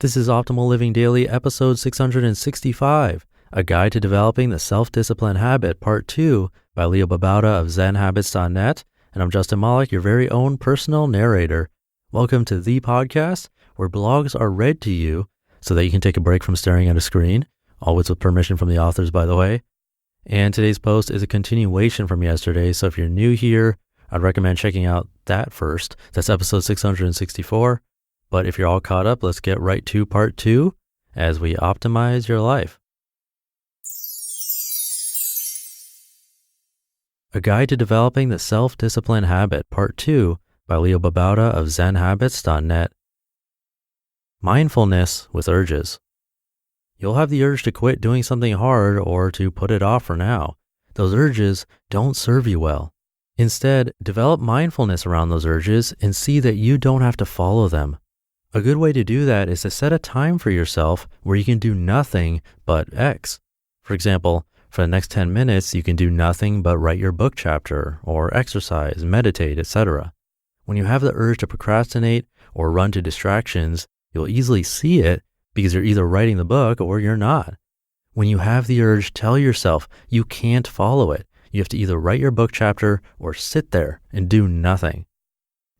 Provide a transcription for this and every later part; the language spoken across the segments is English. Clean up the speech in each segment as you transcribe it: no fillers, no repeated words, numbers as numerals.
This is Optimal Living Daily, episode 665, A Guide to Developing the Self-Discipline Habit, Part 2, by Babauta of Zen Habits, and&nbsp, and I'm Justin Malik, your very own personal narrator. Welcome to the podcast, where blogs are read to you so that you can take a break from staring at a screen, always with permission from the authors, by the way. And today's post is a continuation from yesterday, so if you're new here, I'd recommend checking out that first. That's episode 664. But if you're all caught up, let's get right to part 2 as we optimize your life. A Guide to Developing the Self-Discipline Habit, Part 2, by Babauta of Zen Habits, and&nbsp. Mindfulness with urges. You'll have the urge to quit doing something hard or to put it off for now. Those urges don't serve you well. Instead, develop mindfulness around those urges and see that you don't have to follow them. A good way to do that is to set a time for yourself where you can do nothing but X. For example, for the next 10 minutes, you can do nothing but write your book chapter or exercise, meditate, etc. When you have the urge to procrastinate or run to distractions, you'll easily see it because you're either writing the book or you're not. When you have the urge, tell yourself you can't follow it. You have to either write your book chapter or sit there and do nothing.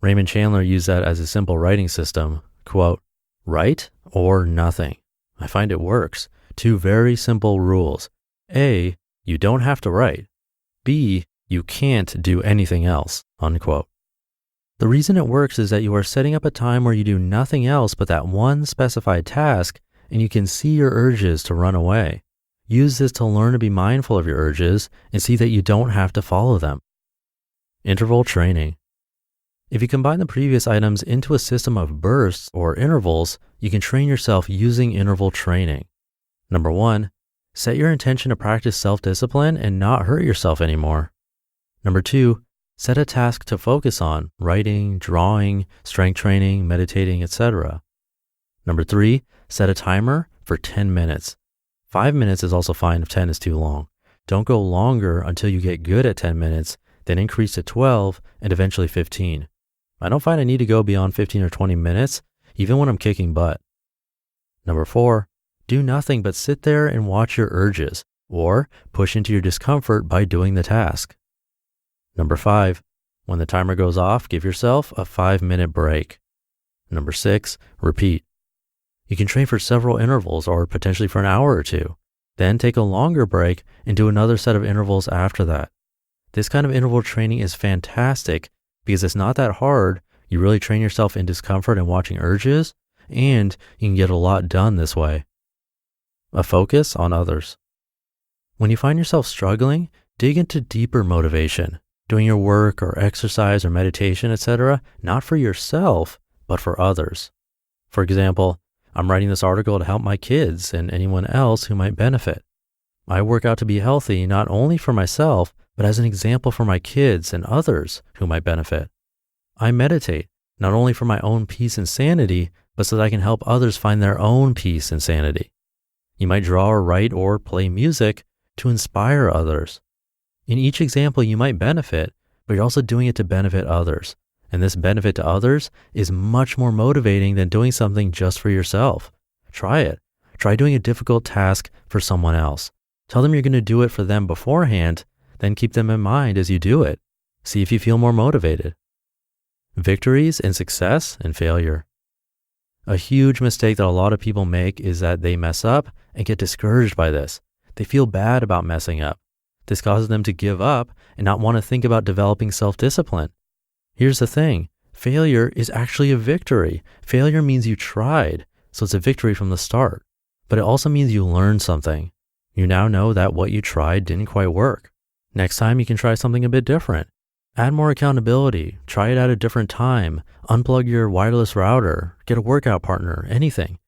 Raymond Chandler used that as a simple writing system. Quote, write or nothing. I find it works. 2 very simple rules. A, you don't have to write. B, you can't do anything else, unquote. The reason it works is that you are setting up a time where you do nothing else but that one specified task, and you can see your urges to run away. Use this to learn to be mindful of your urges and see that you don't have to follow them. Interval training. If you combine the previous items into a system of bursts or intervals, you can train yourself using interval training. Number 1, set your intention to practice self-discipline and not hurt yourself anymore. Number 2, set a task to focus on, writing, drawing, strength training, meditating, etc. Number 3, set a timer for 10 minutes. 5 minutes is also fine if 10 is too long. Don't go longer until you get good at 10 minutes, then increase to 12 and eventually 15. I don't find I need to go beyond 15 or 20 minutes, even when I'm kicking butt. Number 4, do nothing but sit there and watch your urges, or push into your discomfort by doing the task. Number 5, when the timer goes off, give yourself a 5-minute break. Number 6, repeat. You can train for several intervals or potentially for an hour or 2. Then take a longer break and do another set of intervals after that. This kind of interval training is fantastic because it's not that hard. You really train yourself in discomfort and watching urges, and you can get a lot done this way. A focus on others. When you find yourself struggling, dig into deeper motivation, doing your work or exercise or meditation, etc., not for yourself, but for others. For example, I'm writing this article to help my kids and anyone else who might benefit. I work out to be healthy not only for myself, but as an example for my kids and others who might benefit. I meditate, not only for my own peace and sanity, but so that I can help others find their own peace and sanity. You might draw or write or play music to inspire others. In each example, you might benefit, but you're also doing it to benefit others. And this benefit to others is much more motivating than doing something just for yourself. Try it. Try doing a difficult task for someone else. Tell them you're going to do it for them beforehand, then keep them in mind as you do it. See if you feel more motivated. Victories and success and failure. A huge mistake that a lot of people make is that they mess up and get discouraged by this. They feel bad about messing up. This causes them to give up and not want to think about developing self-discipline. Here's the thing. Failure is actually a victory. Failure means you tried, so it's a victory from the start. But it also means you learned something. You now know that what you tried didn't quite work. Next time you can try something a bit different. Add more accountability, try it at a different time, unplug your wireless router, get a workout partner, anything.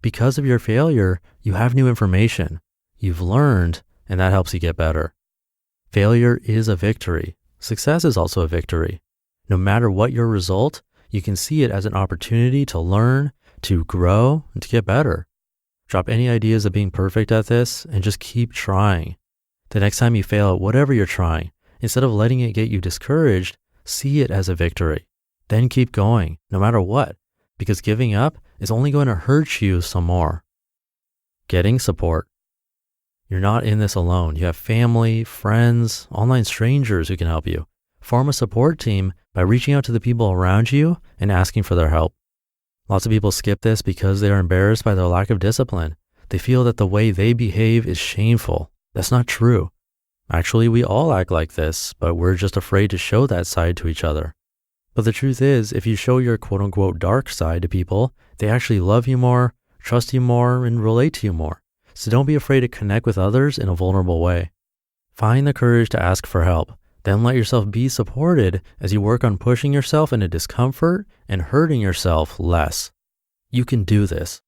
Because of your failure, you have new information. You've learned, and that helps you get better. Failure is a victory. Success is also a victory. No matter what your result, you can see it as an opportunity to learn, to grow, and to get better. Drop any ideas of being perfect at this and just keep trying. The next time you fail at whatever you're trying, instead of letting it get you discouraged, see it as a victory. Then keep going, no matter what. because giving up is only going to hurt you some more. Getting support. You're not in this alone. You have family, friends, online strangers who can help you. Form a support team by reaching out to the people around you and asking for their help. Lots of people skip this because they are embarrassed by their lack of discipline. They feel that the way they behave is shameful. That's not true. Actually, we all act like this, but we're just afraid to show that side to each other. But the truth is, if you show your quote-unquote dark side to people, they actually love you more, trust you more, and relate to you more. So don't be afraid to connect with others in a vulnerable way. Find the courage to ask for help. Then let yourself be supported as you work on pushing yourself into discomfort and hurting yourself less. You can do this.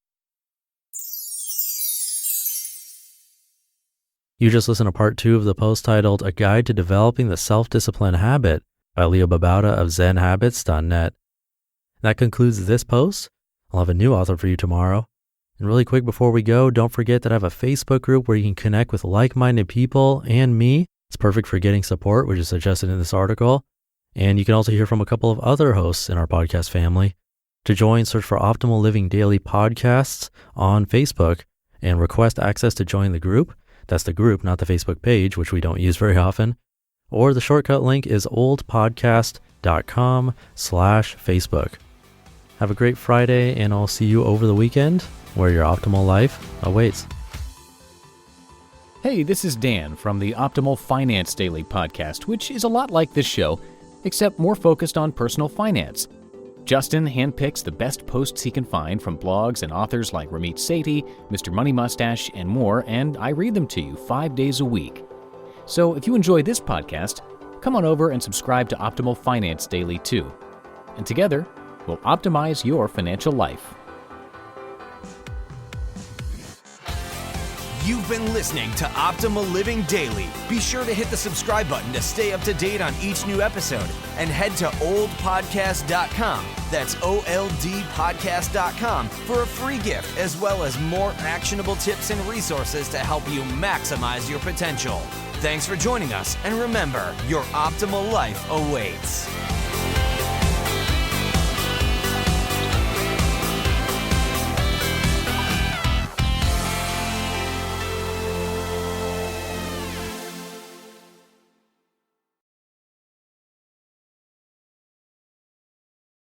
You just listened to part 2 of the post titled A Guide to Developing the Self-Discipline Habit by Babauta of Zen Habits.net. That concludes this post. I'll have a new author for you tomorrow. And really quick before we go, don't forget that I have a Facebook group where you can connect with like-minded people and me. It's perfect for getting support, which is suggested in this article. And you can also hear from a couple of other hosts in our podcast family. To join, search for Optimal Living Daily Podcasts on Facebook and request access to join the group. That's the group, not the Facebook page, which we don't use very often. Or the shortcut link is oldpodcast.com/Facebook. Have a great Friday, and I'll see you over the weekend where your optimal life awaits. Hey, this is Dan from the Optimal Finance Daily podcast, which is a lot like this show, except more focused on personal finance. Justin handpicks the best posts he can find from blogs and authors like Ramit Sethi, Mr. Money Mustache, and more, and I read them to you 5 days a week. So if you enjoy this podcast, come on over and subscribe to Optimal Finance Daily too. And together, we'll optimize your financial life. You've been listening to Optimal Living Daily. Be sure to hit the subscribe button to stay up to date on each new episode, and head to oldpodcast.com. That's OLDpodcast.com for a free gift, as well as more actionable tips and resources to help you maximize your potential. Thanks for joining us, and remember, your optimal life awaits.